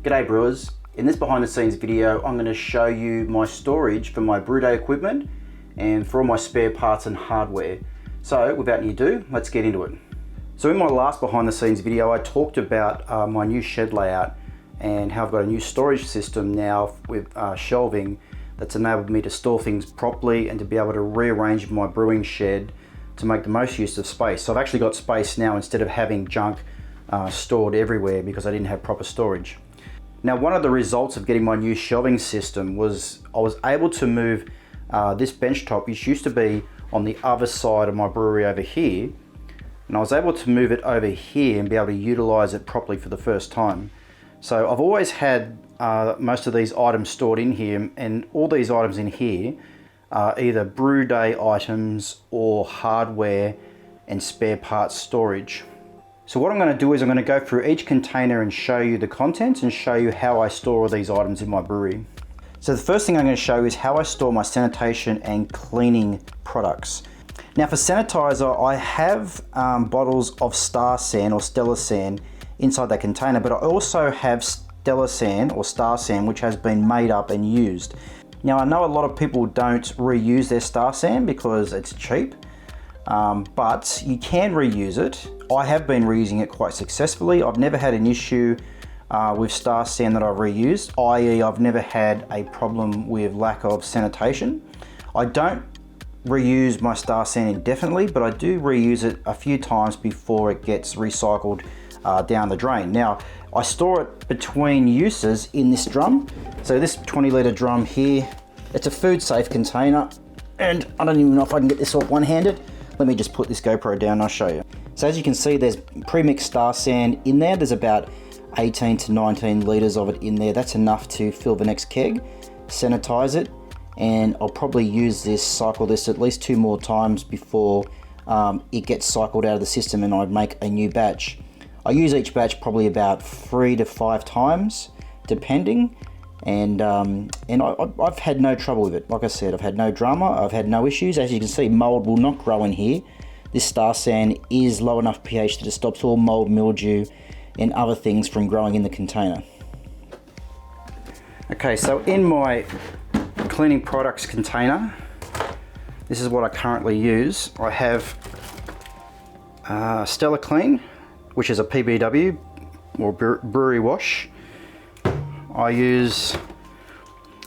G'day brewers, in this behind the scenes video I'm going to show you my storage for my brew day equipment and for all my spare parts and hardware. So without any ado, let's get into it. So in my last behind the scenes video I talked about my new shed layout and how I've got a new storage system now with shelving that's enabled me to store things properly and to be able to rearrange my brewing shed to make the most use of space. So I've actually got space now instead of having junk stored everywhere because I didn't have proper storage. Now, one of the results of getting my new shelving system was I was able to move this bench top, which used to be on the other side of my brewery over here, and I was able to move it over here and be able to utilize it properly for the first time. So I've always had most of these items stored in here, and all these items in here are either brew day items or hardware and spare parts storage. So what I'm going to do is I'm going to go through each container and show you the contents and show you how I store all these items in my brewery. So the first thing I'm going to show you is how I store my sanitation and cleaning products. Now for sanitizer, I have bottles of Star San or Stellar San inside that container, but I also have Stellar San or Star San which has been made up and used. Now I know a lot of people don't reuse their Star San because it's cheap, but you can reuse it. I have been reusing it quite successfully. I've never had an issue with Star San that I've reused, i.e. I've never had a problem with lack of sanitation. I don't reuse my Star San indefinitely, but I do reuse it a few times before it gets recycled down the drain. Now, I store it between uses in this drum. So this 20-litre drum here, it's a food safe container, and I don't even know if I can get this off one-handed. Let me just put this GoPro down and I'll show you. So as you can see, there's pre-mixed Star San in there. There's about 18 to 19 litres of it in there. That's enough to fill the next keg, sanitize it, and I'll probably use this, cycle this at least 2 more times before it gets cycled out of the system and I make a new batch. I use each batch probably about 3 to 5 times, depending, and I've had no trouble with it. Like I said, I've had no drama, I've had no issues. As you can see, mold will not grow in here. This Star San is low enough pH that it stops all mold, mildew, and other things from growing in the container. Okay, so in my cleaning products container, this is what I currently use. I have Stellar Clean, which is a PBW or brewery wash. I use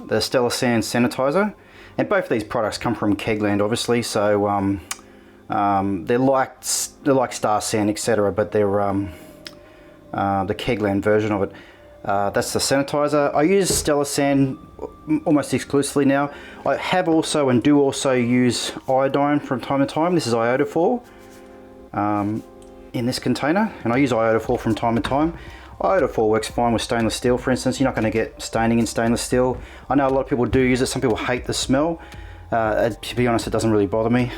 the Stellar San sanitizer, and both of these products come from Kegland, obviously. So they're like Star San, etc., but they're the Kegland version of it. That's the sanitizer. I use Stellar San almost exclusively now. I have also and do also use iodine from time to time. This is iodophor in this container, and I use iodophor from time to time. Iodophor works fine with stainless steel, for instance. You're not going to get staining in stainless steel. I know a lot of people do use it. Some people hate the smell. To be honest, it doesn't really bother me.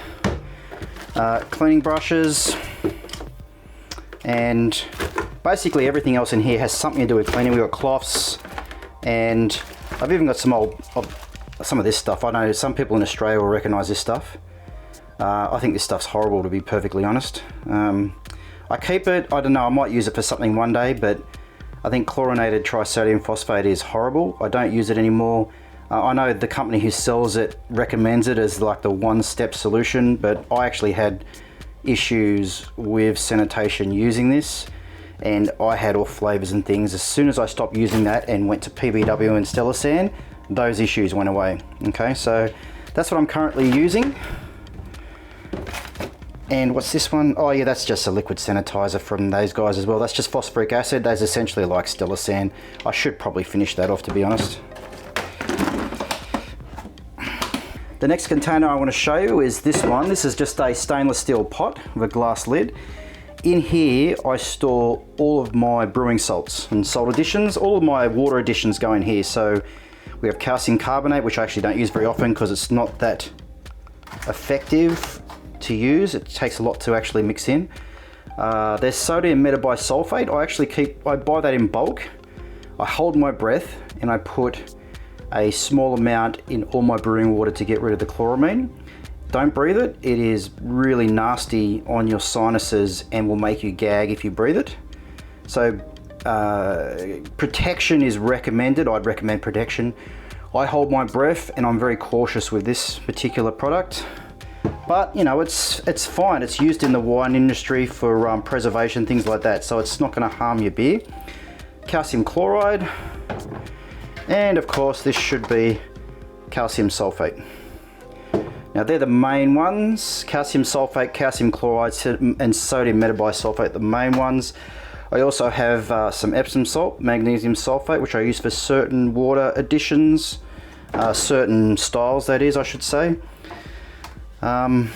Cleaning brushes, and basically everything else in here has something to do with cleaning. We've got cloths, and I've even got some of this stuff. I know some people in Australia will recognise this stuff. I think this stuff's horrible, to be perfectly honest. I keep it, I don't know, I might use it for something one day, but I think chlorinated trisodium phosphate is horrible. I don't use it anymore. I know the company who sells it recommends it as like the one-step solution, but I actually had issues with sanitation using this, and I had off flavors and things. As soon as I stopped using that and went to PBW and Stellar San, those issues went away. Okay, so that's what I'm currently using. And what's this one? Oh yeah, that's just a liquid sanitizer from those guys as well. That's just phosphoric acid. That's essentially like Stellar San. I should probably finish that off, to be honest. The next container I want to show you is this one. This is just a stainless steel pot with a glass lid. In here I store all of my brewing salts and salt additions. All of my water additions go in here. So we have calcium carbonate, which I actually don't use very often because it's not that effective to use. It takes a lot to actually mix in. There's sodium metabisulfate. I buy that in bulk. I hold my breath and I put a small amount in all my brewing water to get rid of the chloramine. Don't breathe it. It is really nasty on your sinuses and will make you gag if you breathe it. So protection is recommended. I'd recommend protection. I hold my breath and I'm very cautious with this particular product. But you know, it's fine. It's used in the wine industry for preservation, things like that. So it's not going to harm your beer. Calcium chloride. And of course, this should be calcium sulfate. Now they're the main ones. Calcium sulfate, calcium chloride, and sodium metabisulfate, the main ones. I also have some Epsom salt, magnesium sulfate, which I use for certain water additions, certain styles that is, I should say. I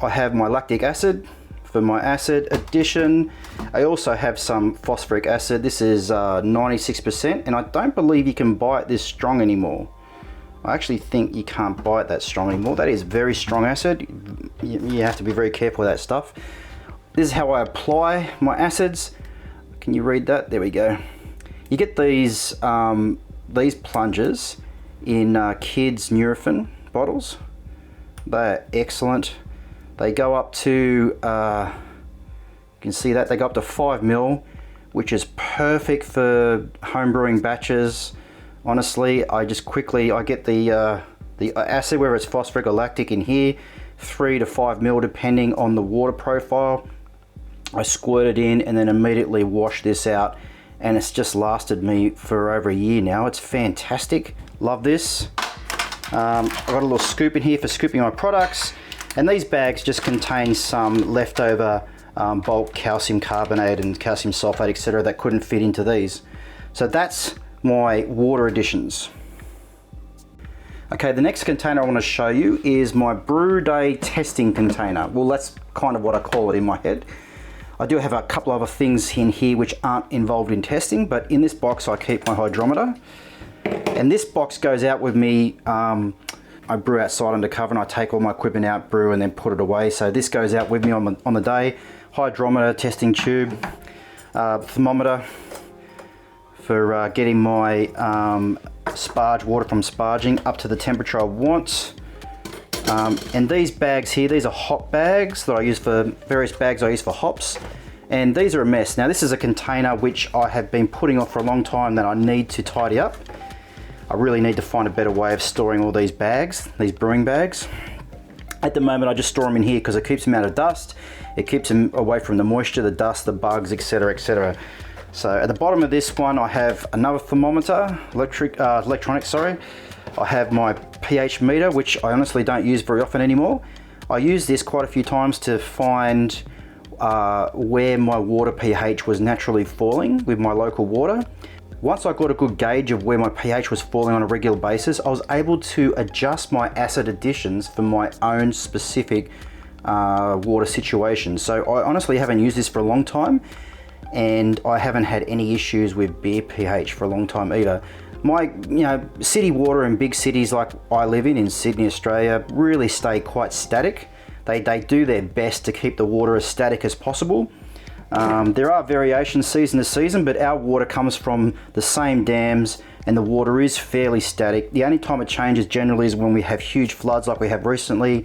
have my lactic acid for my acid addition. I also have some phosphoric acid. This is 96%, and I don't believe you can buy it this strong anymore. I actually think you can't buy it that strong anymore. That is very strong acid. You have to be very careful with that stuff. This is how I apply my acids. Can you read that? There we go. You get these plungers in kids' Nurofen bottles. They're excellent. They go up to, you can see that, they go up to 5 ml, which is perfect for home brewing batches. Honestly, I get the acid, whether it's phosphoric or lactic, in here, 3 to 5 ml depending on the water profile. I squirt it in and then immediately wash this out, and it's just lasted me for over a year now. It's fantastic. Love this. I've got a little scoop in here for scooping my products, and these bags just contain some leftover bulk calcium carbonate and calcium sulfate, etc., that couldn't fit into these. So that's my water additions. Okay, the next container I want to show you is my brew day testing container. Well, that's kind of what I call it in my head. I do have a couple other things in here which aren't involved in testing, but in this box I keep my hydrometer. And this box goes out with me. I brew outside under cover and I take all my equipment out, brew, and then put it away. So this goes out with me on the day. Hydrometer, testing tube, thermometer for getting my sparge water from sparging up to the temperature I want. And these bags here, these are hop bags that I use for various bags I use for hops. And these are a mess. Now this is a container which I have been putting off for a long time that I need to tidy up. I really need to find a better way of storing all these bags, these brewing bags. At the moment I just store them in here because it keeps them out of dust. It keeps them away from the moisture, the dust, the bugs, etc, etc. So at the bottom of this one I have another thermometer, electronic, sorry. I have my pH meter, which I honestly don't use very often anymore. I used this quite a few times to find where my water pH was naturally falling with my local water. Once I got a good gauge of where my pH was falling on a regular basis, I was able to adjust my acid additions for my own specific water situation. So I honestly haven't used this for a long time, and I haven't had any issues with beer pH for a long time either. My city water in big cities like I live in Sydney, Australia, really stay quite static. They do their best to keep the water as static as possible. There are variations season to season, but our water comes from the same dams and the water is fairly static. The only time it changes generally is when we have huge floods like we have recently,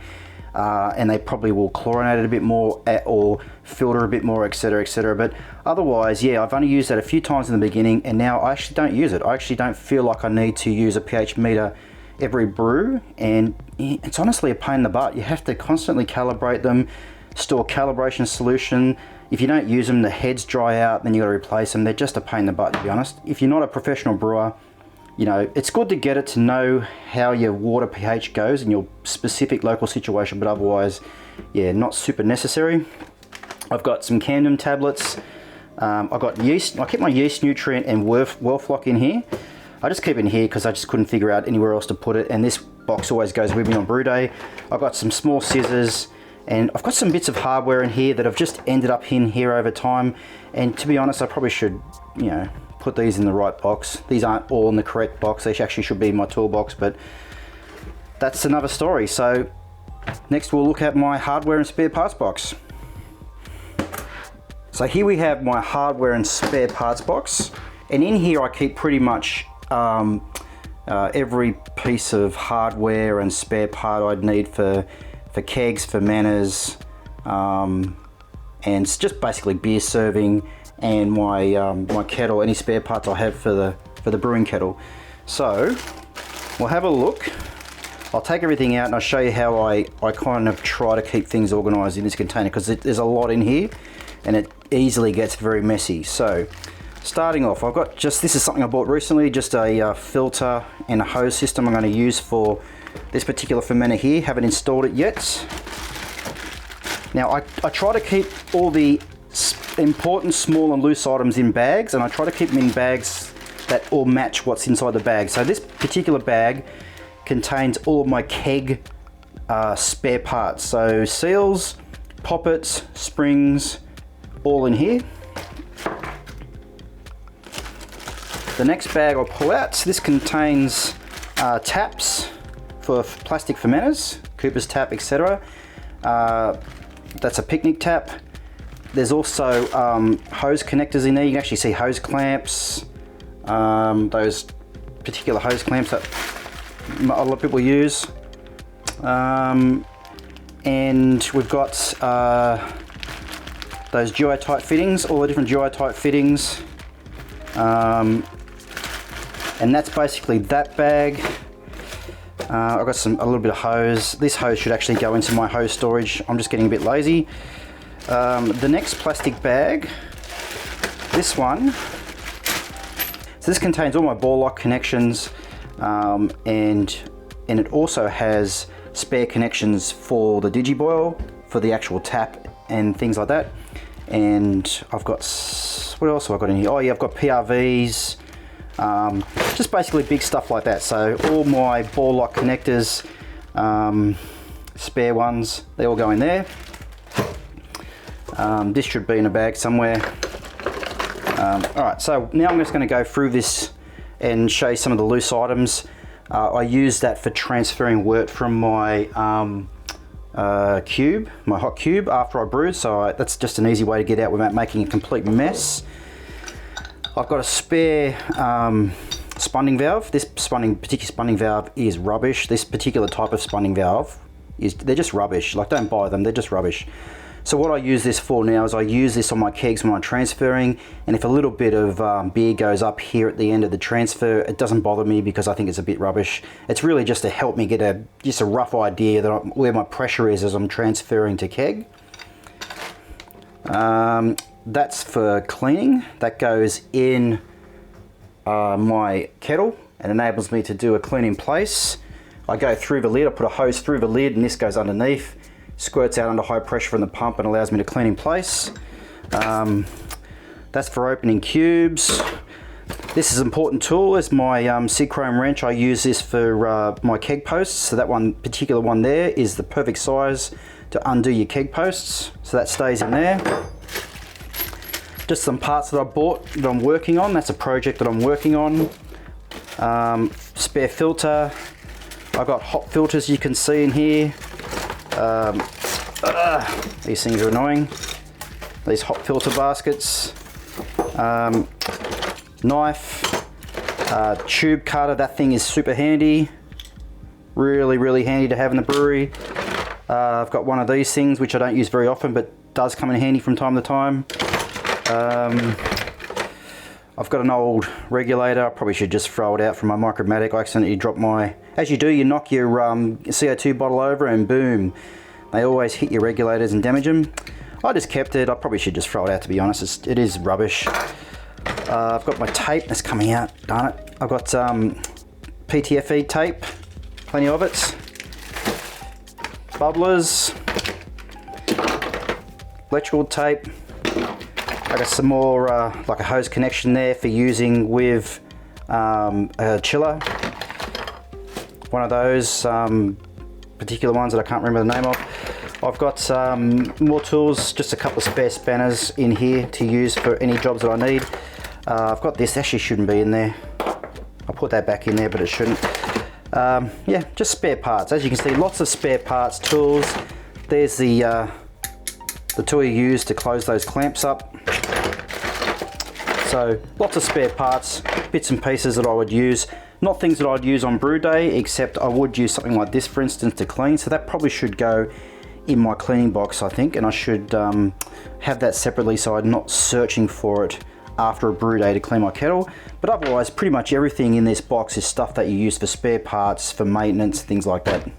and they probably will chlorinate it a bit more or filter a bit more, etc, etc. But otherwise, yeah, I've only used that a few times in the beginning, and now I actually don't use it. I actually don't feel like I need to use a pH meter every brew, and it's honestly a pain in the butt. You have to constantly calibrate them, store calibration solution. If you don't use them, the heads dry out, then you got to replace them. They're just a pain in the butt, to be honest. If you're not a professional brewer, it's good to get it to know how your water pH goes in your specific local situation, but otherwise, yeah, not super necessary. I've got some Camden tablets. I've got yeast. I keep my yeast nutrient and Wellfloc in here. I just keep it in here because I just couldn't figure out anywhere else to put it, and this box always goes with me on brew day. I've got some small scissors, and I've got some bits of hardware in here that have just ended up in here over time, and to be honest, I probably should, put these in the right box. These aren't all in the correct box. They actually should be in my toolbox, but that's another story. So next we'll look at my hardware and spare parts box. So here we have my hardware and spare parts box, and in here I keep pretty much every piece of hardware and spare part I'd need for kegs, fermenters, and it's just basically beer serving and my my kettle, any spare parts I have for the brewing kettle. So we'll have a look. I'll take everything out and I'll show you how I kind of try to keep things organized in this container, because there's a lot in here and it easily gets very messy. So starting off, I've got this is something I bought recently, just a filter and a hose system I'm going to use for this particular fermenter here. Haven't installed it yet. Now I try to keep all the important small and loose items in bags, and I try to keep them in bags that all match what's inside the bag. So this particular bag contains all of my keg spare parts. So seals, poppets, springs, all in here. The next bag I'll pull out, this contains taps for plastic fermenters, Cooper's tap, etc. That's a picnic tap. There's also hose connectors in there. You can actually see hose clamps, those particular hose clamps that a lot of people use. And we've got those geotype fittings, all the different geotype fittings. And that's basically that bag. I've got a little bit of hose. This hose should actually go into my hose storage. I'm just getting a bit lazy. The next plastic bag, this one, so this contains all my ball lock connections, and it also has spare connections for the Digiboil, for the actual tap and things like that. And I've got, what else have I got in here? Oh yeah, I've got PRVs, just basically big stuff like that. So all my ball lock connectors, spare ones, they all go in there. This should be in a bag somewhere. Alright, so now I'm just going to go through this and show you some of the loose items. I use that for transferring wort from my cube, my hot cube, after I brewed, so that's just an easy way to get out without making a complete mess. I've got a spare spunding valve. This particular spunding valve is rubbish. This particular type of spunding valve they're just rubbish. Like, don't buy them, they're just rubbish. So what I use this for now is I use this on my kegs when I'm transferring, and if a little bit of beer goes up here at the end of the transfer, it doesn't bother me because I think it's a bit rubbish. It's really just to help me get just a rough idea that where my pressure is as I'm transferring to keg. That's for cleaning. That goes in my kettle and enables me to do a clean in place. I go through the lid, I put a hose through the lid, and this goes underneath, squirts out under high pressure from the pump and allows me to clean in place. That's for opening cubes. This is an important tool. It's my SIG chrome wrench. I use this for my keg posts. So that one particular one there is the perfect size to undo your keg posts. So that stays in there. Just some parts that I bought that I'm working on. That's a project that I'm working on. Spare filter. I've got hot filters you can see in here. These things are annoying. These hot filter baskets. Knife. Tube cutter. That thing is super handy. Really handy to have in the brewery. I've got one of these things which I don't use very often but does come in handy from time to time. I've got an old regulator. I probably should just throw it out from my Micromatic. I accidentally dropped my, as you do, you knock your CO2 bottle over and boom, they always hit your regulators and damage them. I just kept it. I probably should just throw it out, to be honest. It is rubbish. I've got my tape that's coming out, darn it. I've got PTFE tape, plenty of it. Bubblers, electrical tape. I got some more like a hose connection there for using with a chiller. One of those particular ones that I can't remember the name of. I've got more tools, just a couple of spare spanners in here to use for any jobs that I need. I've got this, actually shouldn't be in there. I'll put that back in there, but it shouldn't. Yeah, just spare parts. As you can see, lots of spare parts, tools. There's the tool you use to close those clamps up. So lots of spare parts, bits and pieces that I would use. Not things that I'd use on brew day, except I would use something like this, for instance, to clean. So that probably should go in my cleaning box, I think, and I should have that separately so I'm not searching for it after a brew day to clean my kettle. But otherwise, pretty much everything in this box is stuff that you use for spare parts, for maintenance, things like that.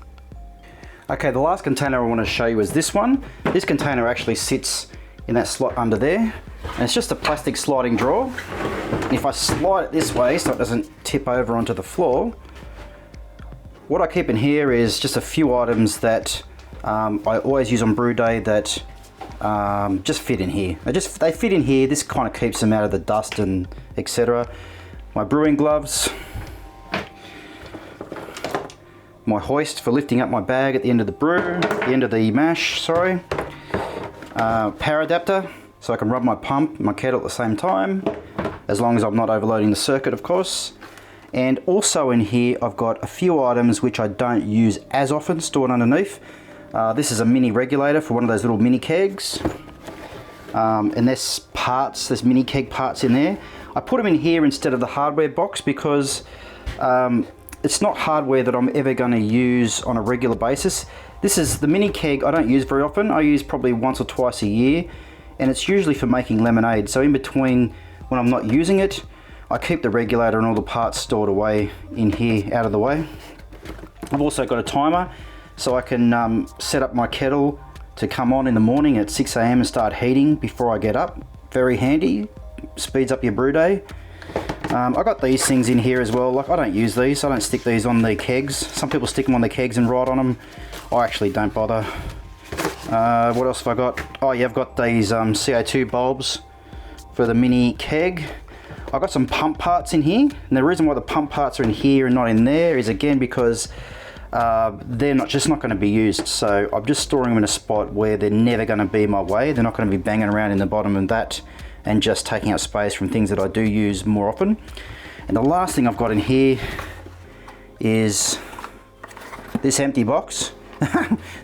Okay, the last container I want to show you is this one. This container actually sits in that slot under there, and it's just a plastic sliding drawer. And if I slide it this way so it doesn't tip over onto the floor, what I keep in here is just a few items that I always use on brew day that just fit in here. They fit in here. This kind of keeps them out of the dust and etc. My brewing gloves, my hoist for lifting up my bag at the end of the brew, the end of the mash, sorry. Power adapter so I can run my pump, my kettle at the same time, as long as I'm not overloading the circuit, of course. And also in here I've got a few items which I don't use as often stored underneath. This is a mini regulator for one of those little mini kegs. And there's mini keg parts in there. I put them in here instead of the hardware box because it's not hardware that I'm ever going to use on a regular basis. This is the mini keg I don't use very often. I use probably once or twice a year, and it's usually for making lemonade. So in between when I'm not using it, I keep the regulator and all the parts stored away in here out of the way. I've also got a timer so I can set up my kettle to come on in the morning at 6 AM and start heating before I get up. Very handy, speeds up your brew day. I got these things in here as well. Like, I don't use these, I don't stick these on the kegs. Some people stick them on the kegs and write on them. I actually don't bother. What else have I got? Oh yeah, I've got these CO2 bulbs for the mini keg. I've got some pump parts in here, and the reason why the pump parts are in here and not in there is again because they're just not going to be used. So I'm just storing them in a spot where they're never going to be my way. They're not going to be banging around in the bottom of that and just taking up space from things that I do use more often. And the last thing I've got in here is this empty box.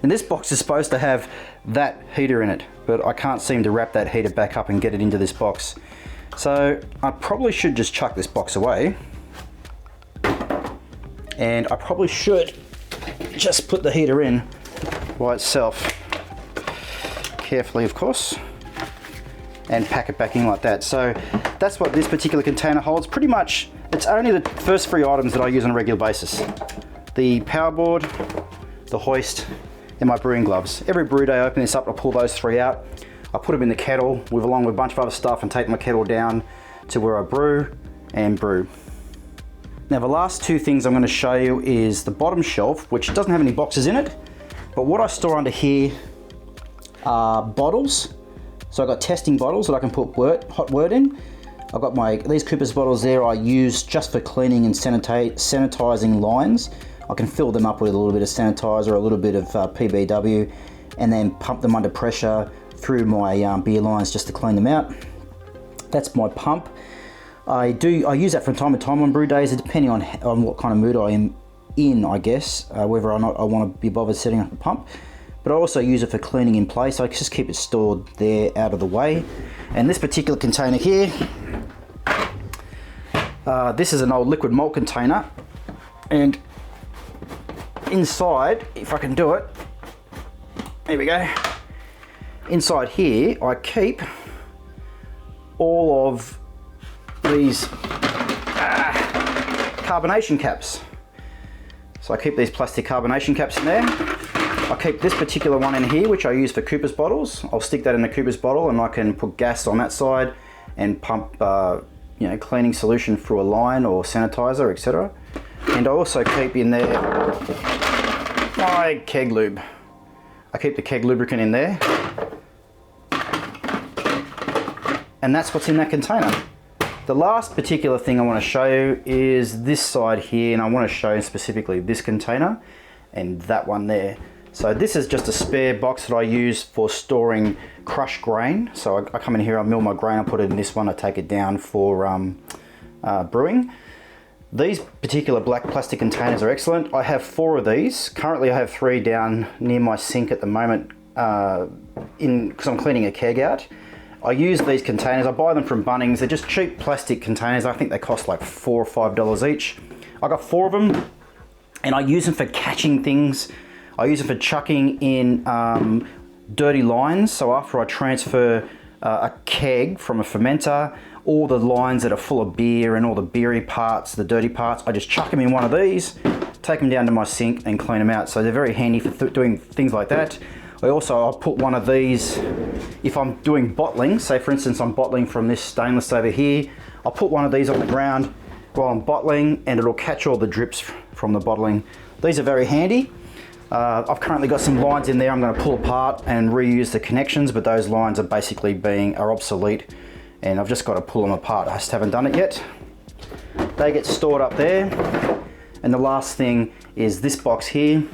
And this box is supposed to have that heater in it, but I can't seem to wrap that heater back up and get it into this box. So I probably should just chuck this box away, and I probably should just put the heater in by itself, carefully of course, and pack it back in like that. So that's what this particular container holds. Pretty much it's only the first three items that I use on a regular basis: the power board, the hoist, and my brewing gloves. Every brew day I open this up, I pull those three out, I put them in the kettle along with a bunch of other stuff and take my kettle down to where I brew and brew. Now the last two things I'm going to show you is the bottom shelf, which doesn't have any boxes in it, but what I store under here are bottles. So I've got testing bottles that I can put hot wort in. I've got these Cooper's bottles there I use just for cleaning and sanitizing lines. I can fill them up with a little bit of sanitizer, a little bit of PBW, and then pump them under pressure through my beer lines just to clean them out. That's my pump. I use that from time to time on brew days, depending on what kind of mood I am in, I guess, whether or not I want to be bothered setting up a pump. But I also use it for cleaning in place. I just keep it stored there out of the way. And this particular container here, this is an old liquid malt container, and inside, if I can do it, there we go. Inside here, I keep all of these carbonation caps. So I keep these plastic carbonation caps in there. I keep this particular one in here, which I use for Cooper's bottles. I'll stick that in the Cooper's bottle, and I can put gas on that side and pump, cleaning solution through a line or sanitizer, etc. And I also keep in there my keg lube. I keep the keg lubricant in there, and that's what's in that container. The last particular thing I want to show you is this side here, and I want to show you specifically this container and that one there. So this is just a spare box that I use for storing crushed grain. So I come in here, I mill my grain, I put it in this one, I take it down for brewing. These particular black plastic containers are excellent. I have 4 of these. Currently I have 3 down near my sink at the moment because I'm cleaning a keg out. I use these containers, I buy them from Bunnings. They're just cheap plastic containers. I think they cost like $4 or $5 each. I got 4 of them, and I use them for catching things. I use it for chucking in dirty lines. So after I transfer a keg from a fermenter, all the lines that are full of beer and all the beery parts, the dirty parts, I just chuck them in one of these, take them down to my sink and clean them out. So they're very handy for doing things like that. I'll put one of these, if I'm doing bottling, say for instance I'm bottling from this stainless over here, I'll put one of these on the ground while I'm bottling and it'll catch all the drips from the bottling. These are very handy. I've currently got some lines in there I'm going to pull apart and reuse the connections, but those lines are basically are obsolete and I've just got to pull them apart. I just haven't done it yet. They get stored up there. And the last thing is this box here.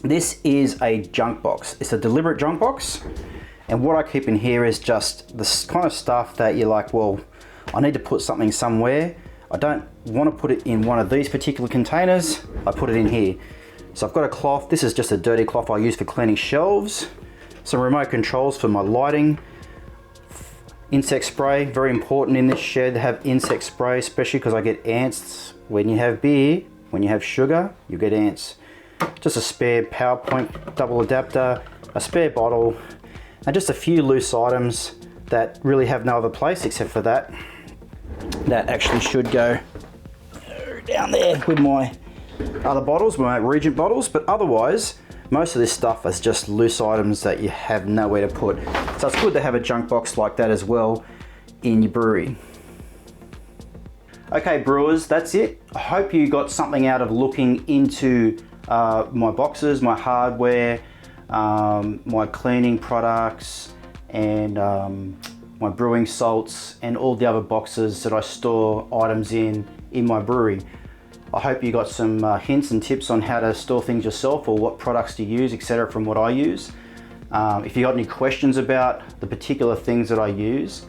This is a junk box. It's a deliberate junk box. And what I keep in here is just this kind of stuff that you're like, well, I need to put something somewhere. I don't want to put it in one of these particular containers. I put it in here. So I've got a cloth. This is just a dirty cloth I use for cleaning shelves. Some remote controls for my lighting. Insect spray, very important in this shed to have insect spray, especially because I get ants. When you have beer, when you have sugar, you get ants. Just a spare PowerPoint double adapter, a spare bottle, and just a few loose items that really have no other place except for that. That actually should go down there with my other bottles, my Regent bottles, but otherwise, most of this stuff is just loose items that you have nowhere to put. So it's good to have a junk box like that as well in your brewery. Okay brewers, that's it. I hope you got something out of looking into my boxes, my hardware, my cleaning products, and my brewing salts, and all the other boxes that I store items in my brewery. I hope you got some hints and tips on how to store things yourself, or what products to use, etc. from what I use. If you got any questions about the particular things that I use,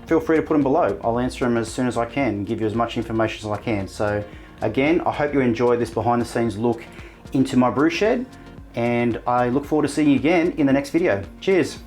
feel free to put them below. I'll answer them as soon as I can and give you as much information as I can. So again, I hope you enjoyed this behind the scenes look into my brew shed, and I look forward to seeing you again in the next video. Cheers.